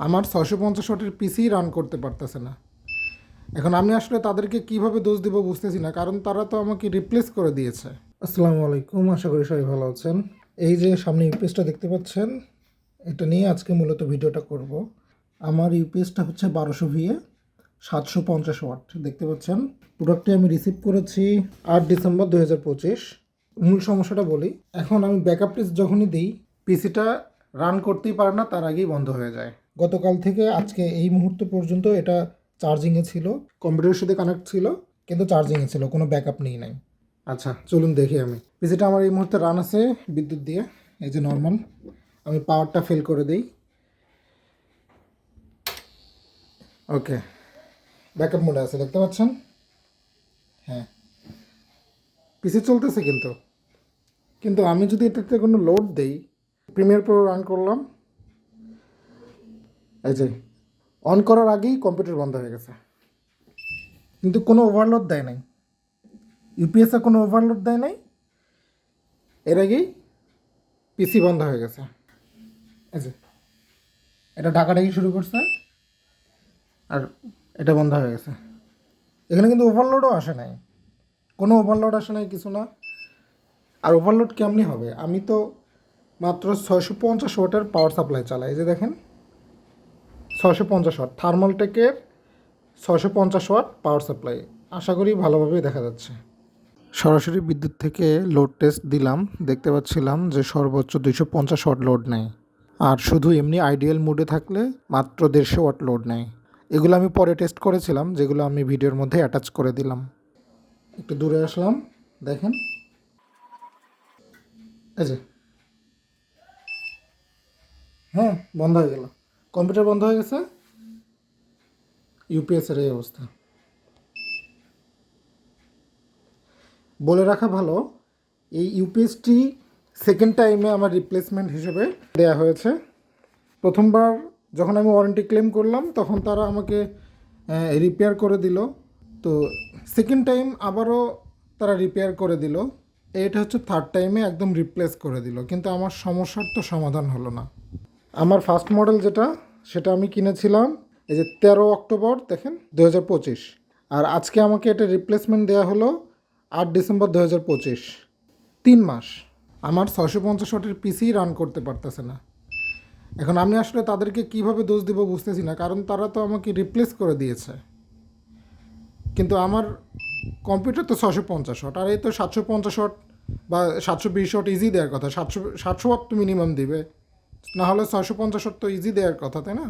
আমার 650 ওয়াটের পিসি রান করতে পারতেছে না। এখন আমি আসলে তাদেরকে কিভাবে দোষ দিব বুঝতেছি না, কারণ তারা তো আমাকে রিপ্লেস করে দিয়েছে। আসসালামু আলাইকুম, আশা করি সবাই ভালো আছেন। এই যে সামনে ইউপিএসটা দেখতে পাচ্ছেন, এটা নিয়ে আজকে মূলত ভিডিওটা করব। আমার ইউপিএসটা হচ্ছে 1200 VA 750 ওয়াট দেখতে পাচ্ছেন। প্রোডাক্টটি আমি রিসিভ করেছি 8 ডিসেম্বর 2025। মূল সমস্যাটা বলি। এখন আমি ব্যাকআপ টেস্ট যখনই দিই, পিসিটা রান করতেই পারে না, তার আগেই বন্ধ হয়ে যায়। গতকাল থেকে আজকে এই মুহূর্ত পর্যন্ত এটা চার্জিংয়ে ছিল, কম্পিউটারের সাথে কানেক্ট ছিল, কিন্তু চার্জিংয়ে ছিল, কোনো ব্যাকআপ নেই নাই। আচ্ছা চলুন দেখি। আমি পিসিটা আমার এই মুহূর্তে রান আছে বিদ্যুৎ দিয়ে, এই যে নর্মাল। আমি পাওয়ারটা ফেল করে দিই। ওকে, ব্যাকআপ মোডে আছে দেখতে পাচ্ছেন। হ্যাঁ, পিসি চলতেছে, কিন্তু কিন্তু আমি যদি এটাতে কোনো লোড দেই, প্রিমিয়ার প্রো রান করলাম, এই যে অন করার আগেই কম্পিউটার বন্ধ হয়ে গেছে, কিন্তু কোনো ওভারলোড দেয় নাই। ইউপিএসে কোনো ওভারলোড দেয় নাই, এর আগেই পিসি বন্ধ হয়ে গেছে। এই যে এটা ঢাকাঢাকি শুরু করছে, আর এটা বন্ধ হয়ে গেছে। এখানে কিন্তু ওভারলোডও আসে নাই, কোনো ওভারলোড আসে নাই, কিছু না। আর ওভারলোড কেমনি হবে? আমি তো মাত্র 650 ওয়াটের পাওয়ার সাপ্লাই চালাই। এই যে দেখেন, 650 ওয়াট থার্মালটেকের 650 ওয়াট পাওয়ার সাপ্লাই। আশা করি ভালোভাবেই দেখা যাচ্ছে। সরাসরি বিদ্যুৎ থেকে লোড টেস্ট দিলাম, দেখতে পাচ্ছিলাম যে সর্বোচ্চ 250 ওয়াট লোড নেয়, আর শুধু এমনি আইডিয়াল মোডে থাকলে মাত্র 150 ওয়াট লোড নেয়। এগুলো আমি পরে টেস্ট করেছিলাম, যেগুলো আমি ভিডিওর মধ্যে অ্যাটাচ করে দিলাম। একটু দূরে আসলাম, দেখেন, এই যে হ্যাঁ বন্ধ হয়ে গেল, কম্পিউটার বন্ধ হয়ে গেছে, ইউপিএসের এই অবস্থা। বলে রাখা ভালো, এই ইউপিএসটি সেকেন্ড টাইমে আমার রিপ্লেসমেন্ট হিসেবে দেয়া হয়েছে। প্রথমবার যখন আমি ওয়ারেন্টি ক্লেম করলাম, তখন তারা আমাকে রিপেয়ার করে দিল। তো সেকেন্ড টাইম আবারও তারা রিপেয়ার করে দিল। এটা হচ্ছে থার্ড টাইমে একদম রিপ্লেস করে দিল, কিন্তু আমার সমস্যার তো সমাধান হলো না। আমার ফার্স্ট মডেল যেটা, সেটা আমি কিনেছিলাম এই যে 13 অক্টোবর দেখেন 2025, আর আজকে আমাকে এটা রিপ্লেসমেন্ট দেওয়া হলো 8 ডিসেম্বর 2025। 3 মাস আমার 650 ওয়াটের পিসি রান করতে পারতেছে না। এখন আমি আসলে তাদেরকে কিভাবে দোষ দিব বুঝতেছি না, কারণ তারা তো আমাকে রিপ্লেস করে দিয়েছে। কিন্তু আমার কম্পিউটার তো 650 ওয়াট, আর এই তো 750 ওয়াট বা 720 ওয়াট ইজি দেওয়ার কথা। 700 ওয়াট তো মিনিমাম দিবে, না হলে 650 ওয়াট তো ইজি দেওয়ার কথা, তাই না?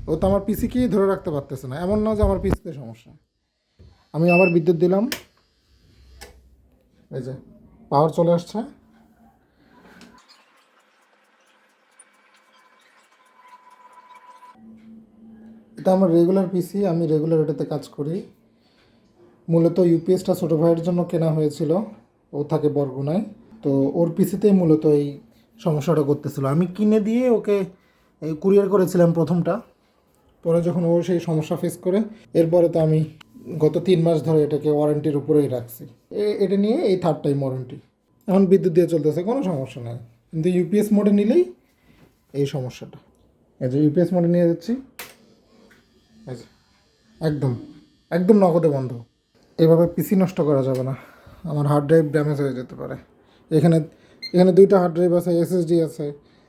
ও তো আমার পিসিকেই ধরে রাখতে পারতেছে না। এমন না যে আমার পিসিতে সমস্যা। আমি আবার বিদ্যুৎ দিলাম, এই যে পাওয়ার চলে আসছে। এটা আমার রেগুলার পিসি, আমি রেগুলার এটাতে কাজ করি। মূলত ইউপিএসটা ছোটো ভাইয়ের জন্য কেনা হয়েছিল, ও থাকে বরগুনায়। তো ওর পিসিতেই মূলত এই সমস্যাটা করতেছিল। আমি কিনে দিয়ে ওকে এই কুরিয়ার করেছিলাম প্রথমটা, পরে যখন ও সেই সমস্যা ফেস করে, এরপরে তো আমি গত 3 মাস ধরে এটাকে ওয়ারেন্টির উপরেই রাখছি। এটা নিয়ে এই থার্ড টাইম ওয়ারেন্টি। এখন বিদ্যুৎ দিয়ে চলতেছে, কোনো সমস্যা নেই, কিন্তু ইউপিএস মোডে নিলেই এই সমস্যাটা। এই যে ইউপিএস মোডে নিয়ে যাচ্ছি, এই যে একদম একদম নগদে বন্ধ। এভাবে পিসি নষ্ট করা যাবে না, আমার হার্ড ড্রাইভ ড্যামেজ হয়ে যেতে পারে। এখানে এখানে 2টা হার্ড ড্রাইভ আছে, এসএসডি আছে,